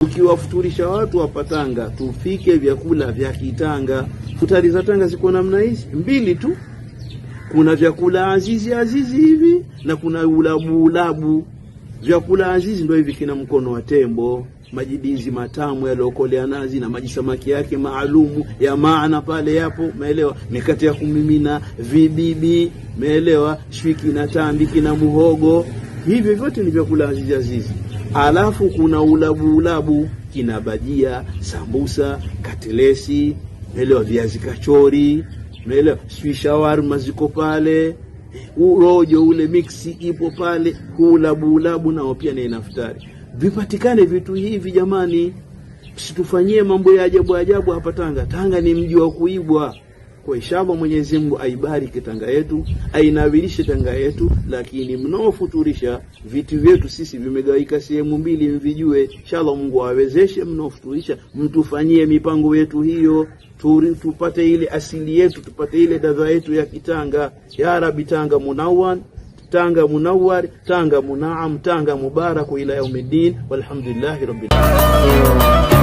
Ukiwafuturisha watu hapa Tanga, tupike vyakula vya Kitanga. Futari za Tanga ziko namna hizi mbili tu. Kuna vyakula azizi hivi na kuna ulabu. Vyakula azizi ndio hivi kina mkono wa tembo, majidizi matamu yaliokolea nazi na maji samaki yake maalumu ya maana pale yapo, umeelewa? Mikate ya kumimina, vibibi, umeelewa? Shwiki na tambi kina muhogo. Hivyo vyote ni vyakula azizi. Alafu kuna ulabu kina bajia, sambusa, katelesi, umeelewa? Viazi kachori, umeelewa? Shawarma ziko pale, urojo ule mixi ipo pale, ulabu nao pia ni naftari. Vipatikane vitu hivi jamani. Msitufanyie mambo ya ajabu hapa Tanga. Tanga ni mji wa kuibwa. Kwa inshallah Mwenyezi Mungu aibariki Tanga yetu, ainawilishe Tanga yetu, lakini mnaofuturisha vitu vyetu sisi vimegawika sehemu mbili, mvijue. Inshallah Mungu awezeshe mnaofuturisha mtufanyie mipango yetu hiyo, tupate ile asili yetu, tupate ile dadha yetu ya Kitanga. Ya Rabbi, Tanga munawwan, Tanga munawwar, Tanga munaam, Tanga mubarak ila yaumiddin, walhamdulillahi rabbil alamin.